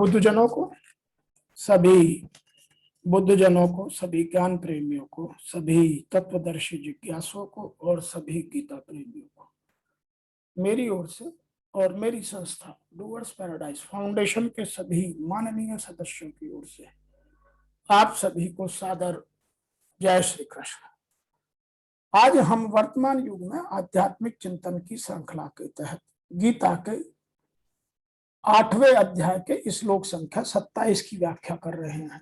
बुद्धजनों को सभी बुद्धजनों को, सभी ज्ञान प्रेमियों को, सभी तत्वदर्शी जिज्ञासुओं को और सभी गीता प्रेमियों को मेरी ओर से और मेरी संस्था डूअर्स पैराडाइज फाउंडेशन के सभी माननीय सदस्यों की ओर से आप सभी को सादर जय श्री कृष्ण। आज हम वर्तमान युग में आध्यात्मिक चिंतन की श्रृंखला के तहत गीता के 8वें अध्याय के श्लोक संख्या 27 की व्याख्या कर रहे हैं।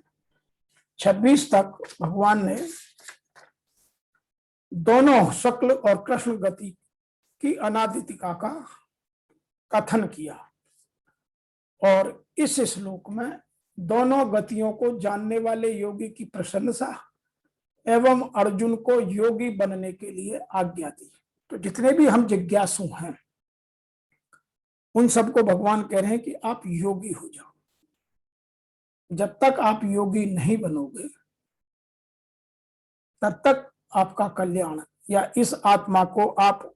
26 तक भगवान ने दोनों शुक्ल और कृष्ण गति की अनादितिका का कथन किया और इस श्लोक में दोनों गतियों को जानने वाले योगी की प्रशंसा एवं अर्जुन को योगी बनने के लिए आज्ञा दी। तो जितने भी हम जिज्ञासु हैं उन सबको भगवान कह रहे हैं कि आप योगी हो जाओ। जब तक आप योगी नहीं बनोगे तब तक आपका कल्याण या इस आत्मा को आप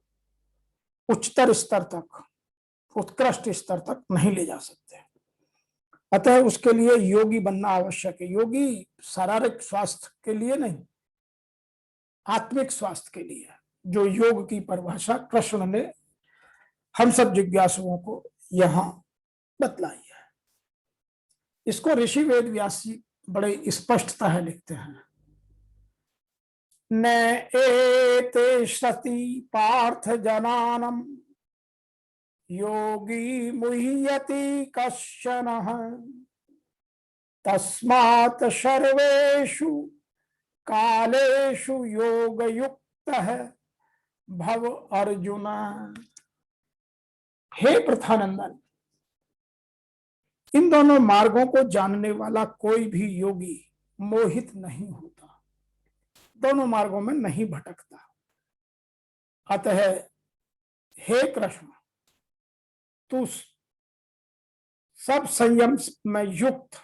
उच्चतर स्तर तक, उत्कृष्ट स्तर तक नहीं ले जा सकते। अतः उसके लिए योगी बनना आवश्यक है। योगी शारीरिक स्वास्थ्य के लिए नहीं, आत्मिक स्वास्थ्य के लिए, जो योग की परिभाषा कृष्ण ने हम सब जिज्ञासुओं को यहां बतलाई है। इसको ऋषि वेद व्यास जी बड़े स्पष्टता है लिखते हैं। न एते श्रुति पार्थ जनानम योगी मुह्यति कश्चन तस्मात् सर्वेषु कालेषु योग युक्तः भव अर्जुन। हे प्रथानंदन, इन दोनों मार्गों को जानने वाला कोई भी योगी मोहित नहीं होता, दोनों मार्गों में नहीं भटकता। अतः हे कृष्ण, तू सब संयम में युक्त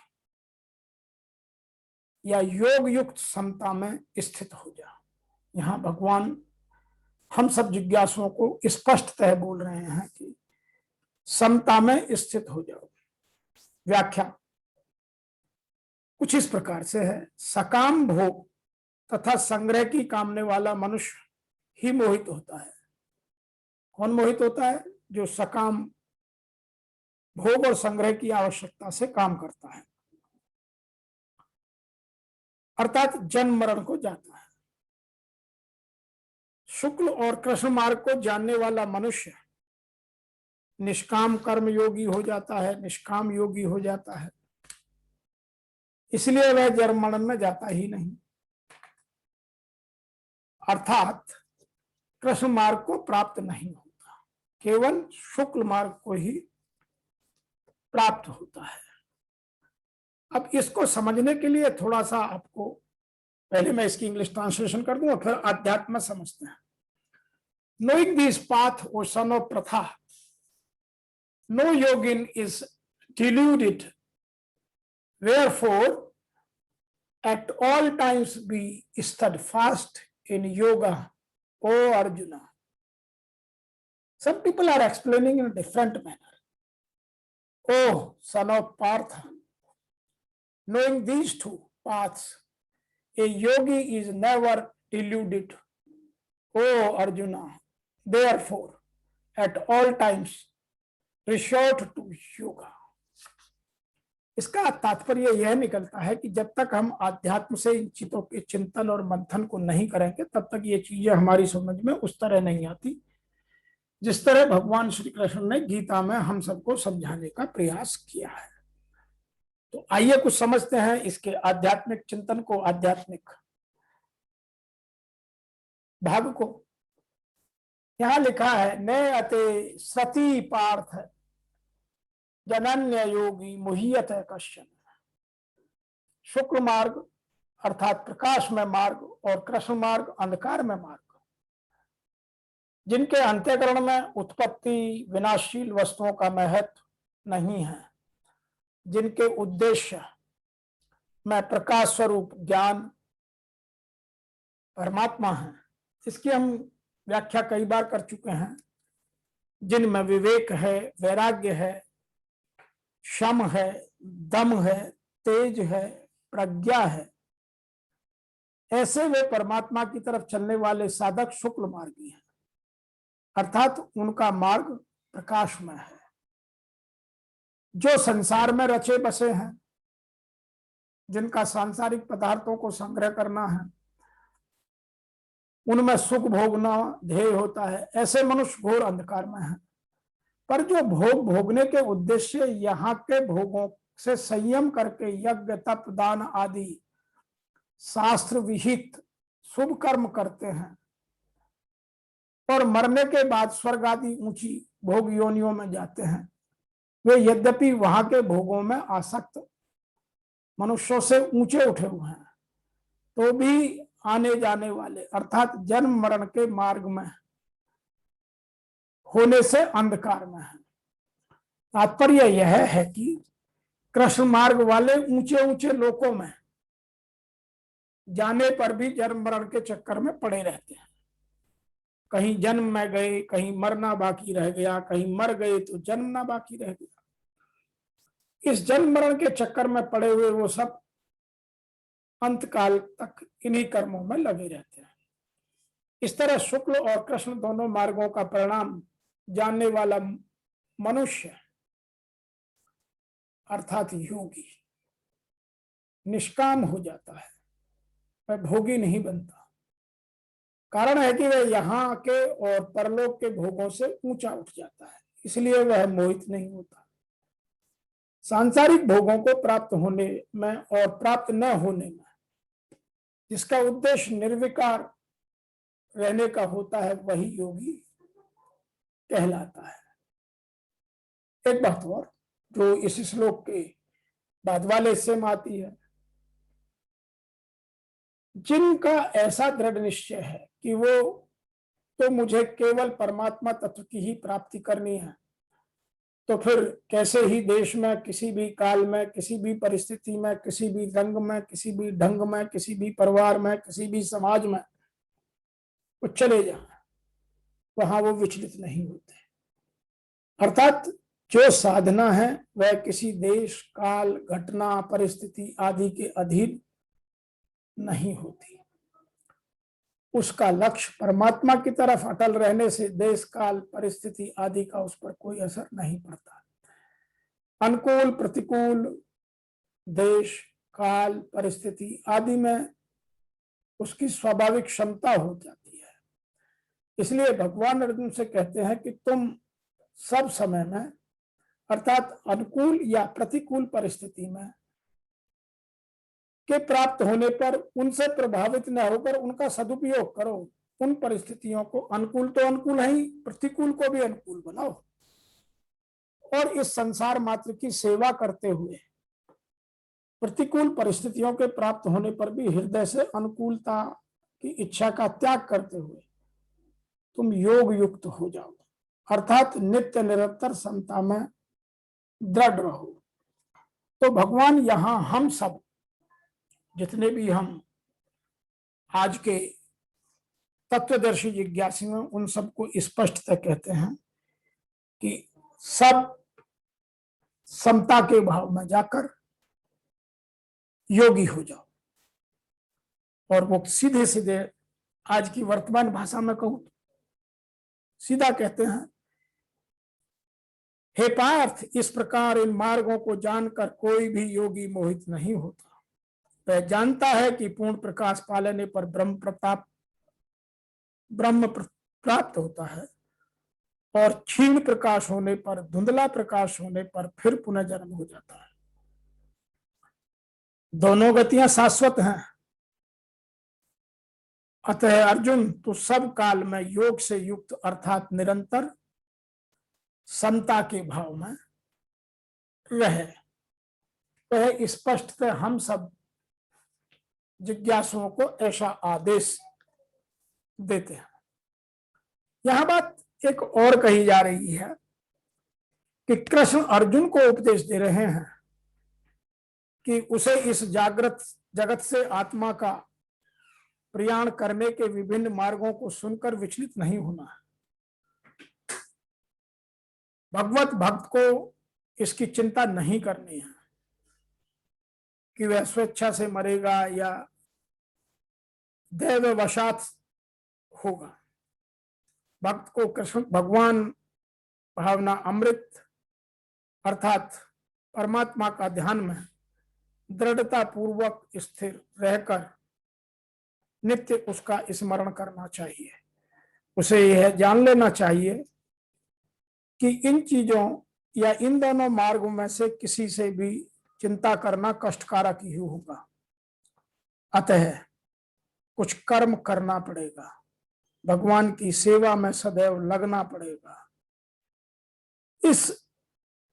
या योग युक्त समता में स्थित हो जा। यहां भगवान हम सब जिज्ञासुओं को स्पष्टतः बोल रहे हैं कि समता में स्थित हो जाओ। व्याख्या कुछ इस प्रकार से है। सकाम भोग तथा संग्रह की कामने वाला मनुष्य ही मोहित होता है। कौन मोहित होता है? जो सकाम भोग और संग्रह की आवश्यकता से काम करता है, अर्थात जन्म मरण को जाता है। शुक्ल और कृष्ण मार्ग को जानने वाला मनुष्य निष्काम कर्म योगी हो जाता है, निष्काम योगी हो जाता है, इसलिए वह जन्म मरण में जाता ही नहीं, अर्थात कृष्ण मार्ग को प्राप्त नहीं होता, केवल शुक्ल मार्ग को ही प्राप्त होता है। अब इसको समझने के लिए थोड़ा सा आपको, पहले मैं इसकी इंग्लिश ट्रांसलेशन कर दूं और फिर अध्यात्म में समझते हैं। Knowing this path, O son of Pratha, no yogin is deluded. Wherefore, at all times be steadfast in yoga, O Arjuna. Some people are explaining in a different manner. O son of Partha, knowing these two paths, a yogi is never deluded. O Arjuna, therefore, at all times, resort to yoga. इसका तात्पर्य यह निकलता है कि जब तक हम आध्यात्म से इन चीजों के चिंतन और मंथन को नहीं करेंगे तब तक ये चीजें हमारी समझ में उस तरह नहीं आती जिस तरह भगवान श्री कृष्ण ने गीता में हम सबको समझाने का प्रयास किया है। तो आइए कुछ समझते हैं इसके आध्यात्मिक चिंतन को, आध्यात्मिक भाग को। यहां लिखा है, न अते सती पार्थ जनन्य योगी मुह्यत कश्चन। शुक्ल मार्ग अर्थात प्रकाश में मार्ग और कृष्ण मार्ग अंधकार में मार्ग, जिनके अंत्यकरण में उत्पत्ति विनाशशील वस्तुओं का महत्व नहीं है, जिनके उद्देश्य में प्रकाश स्वरूप ज्ञान परमात्मा है, इसकी हम व्याख्या कई बार कर चुके हैं। जिनमें विवेक है, वैराग्य है, शम है, दम है, तेज है, प्रज्ञा है, ऐसे वे परमात्मा की तरफ चलने वाले साधक शुक्ल मार्गी हैं, अर्थात उनका मार्ग प्रकाशमय है। जो संसार में रचे बसे हैं, जिनका सांसारिक पदार्थों को संग्रह करना है, उनमें सुख भोगना ध्येय होता है, ऐसे मनुष्य घोर अंधकार में है। पर जो भोग भोगने के उद्देश्य यहाँ के भोगों से संयम करके यज्ञ तप दान आदि शास्त्र विहित शुभ कर्म करते हैं और मरने के बाद स्वर्ग आदि ऊंची भोग योनियों में जाते हैं, वे यद्यपि वहां के भोगों में आसक्त मनुष्यों से ऊंचे उठे हुए हैं, तो भी आने जाने वाले अर्थात जन्म मरण के मार्ग में होने से अंधकार में है। तात्पर्य यह है कि कृष्ण मार्ग वाले ऊंचे ऊंचे लोकों में जाने पर भी जन्म मरण के चक्कर में पड़े रहते हैं। कहीं जन्म में गए, कहीं मरना बाकी रह गया, कहीं मर गए तो जन्मना बाकी रह गया। इस जन्म मरण के चक्कर में पड़े हुए वो सब अंतकाल तक इन्हीं कर्मों में लगे रहते हैं। इस तरह शुक्ल और कृष्ण दोनों मार्गों का परिणाम जानने वाला मनुष्य अर्थात योगी निष्काम हो जाता है, वह भोगी नहीं बनता। कारण है कि वह यहाँ के और परलोक के भोगों से ऊंचा उठ जाता है, इसलिए वह मोहित नहीं होता। सांसारिक भोगों को प्राप्त होने में और प्राप्त न होने में जिसका उद्देश्य निर्विकार रहने का होता है, वही योगी कहलाता है। एक बात और जो इस श्लोक के बाद वाले हिस्से में आती है, जिनका ऐसा दृढ़ निश्चय है कि वो तो मुझे केवल परमात्मा तत्व की ही प्राप्ति करनी है, तो फिर कैसे ही देश में, किसी भी काल में, किसी भी परिस्थिति में, किसी भी रंग में, किसी भी ढंग में, किसी भी परिवार में, किसी भी समाज में वो चले जाए, वहां वो विचलित नहीं होते। अर्थात जो साधना है वह किसी देश काल घटना परिस्थिति आदि के अधीन नहीं होती। उसका लक्ष्य परमात्मा की तरफ अटल रहने से देश काल परिस्थिति आदि का उस पर कोई असर नहीं पड़ता। अनुकूल प्रतिकूल देश काल परिस्थिति आदि में उसकी स्वाभाविक क्षमता हो जाती है। इसलिए भगवान अर्जुन से कहते हैं कि तुम सब समय में अर्थात अनुकूल या प्रतिकूल परिस्थिति में के प्राप्त होने पर उनसे प्रभावित न होकर उनका सदुपयोग करो। उन परिस्थितियों को अनुकूल तो अनुकूल है ही, प्रतिकूल को भी अनुकूल बनाओ और इस संसार मात्र की सेवा करते हुए प्रतिकूल परिस्थितियों के प्राप्त होने पर भी हृदय से अनुकूलता की इच्छा का त्याग करते हुए तुम योग युक्त हो जाओ, अर्थात नित्य निरंतर समता में दृढ़ रहो। तो भगवान यहां हम सब जितने भी हम आज के तत्वदर्शी जिज्ञासी हैं उन सबको स्पष्टतः कहते हैं कि सब समता के भाव में जाकर योगी हो जाओ। और वो सीधे सीधे आज की वर्तमान भाषा में कहूं सीधा कहते हैं, हे पार्थ, इस प्रकार इन मार्गों को जानकर कोई भी योगी मोहित नहीं होता। वह जानता है कि पूर्ण प्रकाश पालने पर ब्रह्म प्राप्त होता है और क्षीण प्रकाश होने पर, धुंधला प्रकाश होने पर फिर पुनः जन्म हो जाता है। दोनों गतियां शाश्वत हैं। अतः अर्जुन, तो सब काल में योग से युक्त अर्थात निरंतर समता के भाव में रहे। वह स्पष्टतः हम सब जिज्ञासुओं को ऐसा आदेश देते हैं। यहां बात एक और कही जा रही है कि कृष्ण अर्जुन को उपदेश दे रहे हैं कि उसे इस जागृत जगत से आत्मा का प्रयाण करने के विभिन्न मार्गों को सुनकर विचलित नहीं होना है। भगवत भक्त को इसकी चिंता नहीं करनी है। कि वह स्वेच्छा से मरेगा या दैववशात होगा। भक्त को कृष्ण भगवान भावना अमृत अर्थात परमात्मा का ध्यान में दृढ़ता पूर्वक स्थिर रहकर नित्य उसका स्मरण करना चाहिए। उसे यह जान लेना चाहिए कि इन चीजों या इन दोनों मार्गों में से किसी से भी चिंता करना कष्टकारक ही होगा। अतः कुछ कर्म करना पड़ेगा, भगवान की सेवा में सदैव लगना पड़ेगा। इस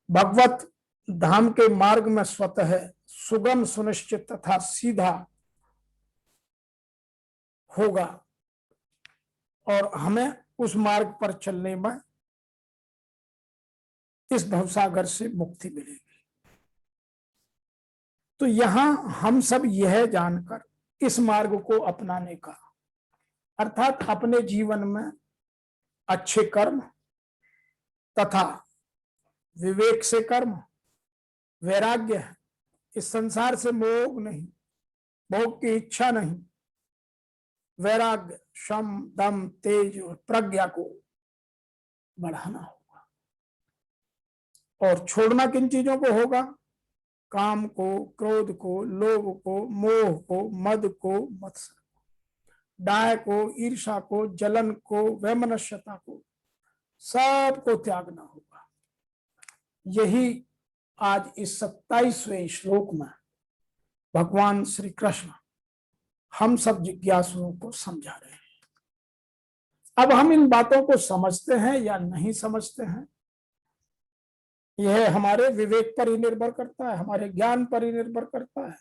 भगवत धाम के मार्ग में स्वतः सुगम सुनिश्चित तथा सीधा होगा और हमें उस मार्ग पर चलने में इस भवसागर से मुक्ति मिलेगी। तो यहां हम सब यह जानकर इस मार्ग को अपनाने का अर्थात अपने जीवन में अच्छे कर्म तथा विवेक से कर्म, वैराग्य, इस संसार से मोह नहीं, भोग की इच्छा नहीं, वैराग्य, शम, दम, तेज और प्रज्ञा को बढ़ाना होगा। और छोड़ना किन चीजों को होगा? काम को, क्रोध को, लोभ को, मोह को, मद को, मत्सर को, डाय को, ईर्षा को, जलन को, वैमनस्यता को, सबको त्यागना होगा। यही आज इस 27वें श्लोक में भगवान श्री कृष्ण हम सब जिज्ञासुओं को समझा रहे हैं। अब हम इन बातों को समझते हैं या नहीं समझते हैं, यह हमारे विवेक पर ही निर्भर करता है, हमारे ज्ञान पर ही निर्भर करता है।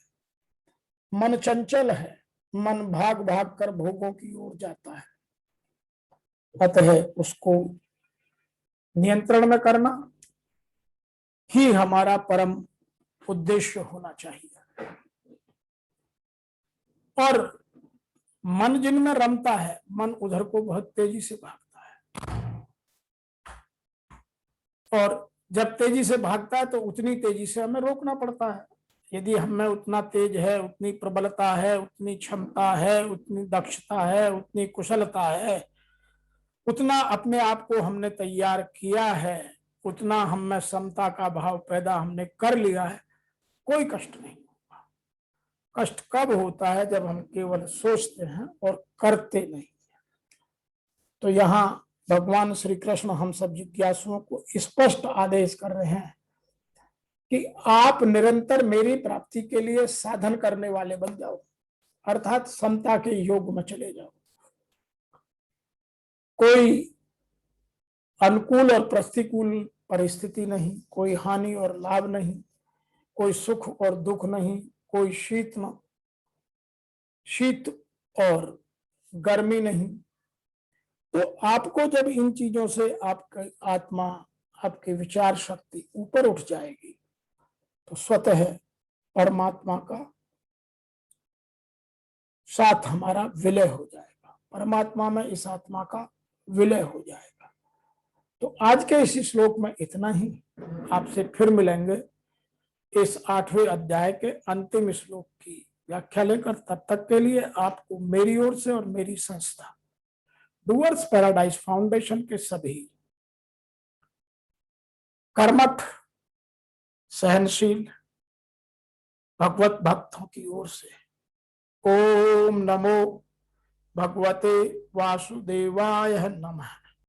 मन चंचल है, मन भाग भाग कर भोगों की ओर जाता है। अतः उसको नियंत्रण में करना ही हमारा परम उद्देश्य होना चाहिए। और मन जिनमें रमता है, मन उधर को बहुत तेजी से भागता है। और जब तेजी से भागता है तो उतनी तेजी से हमें रोकना पड़ता है। यदि हमें उतना तेज है, उतनी प्रबलता है, उतनी क्षमता है, उतनी दक्षता है, उतनी कुशलता है, उतना अपने आप को हमने तैयार किया है, उतना हम में समता का भाव पैदा हमने कर लिया है, कोई कष्ट नहीं होगा। कष्ट कब होता है? जब हम केवल सोचते हैं और करते नहीं। तो यहाँ भगवान श्री कृष्ण हम सब जिज्ञासुओं को स्पष्ट आदेश कर रहे हैं कि आप निरंतर मेरी प्राप्ति के लिए साधन करने वाले बन जाओ, अर्थात समता के योग में चले जाओ। कोई अनुकूल और प्रतिकूल परिस्थिति नहीं, कोई हानि और लाभ नहीं, कोई सुख और दुख नहीं, कोई शीत और गर्मी नहीं। तो आपको जब इन चीजों से आपकी आत्मा, आपकी विचार शक्ति ऊपर उठ जाएगी तो स्वतः परमात्मा का साथ हमारा विलय हो जाएगा, परमात्मा में इस आत्मा का विलय हो जाएगा। तो आज के इस श्लोक में इतना ही। आपसे फिर मिलेंगे इस 8वें अध्याय के अंतिम श्लोक की व्याख्या लेकर। तब तक के लिए आपको मेरी ओर से और मेरी संस्था डूअर्स पैराडाइज फाउंडेशन के सभी कर्मठ, सहनशील भगवत भक्तों की ओर से ओम नमो भगवते वासुदेवाय नमः।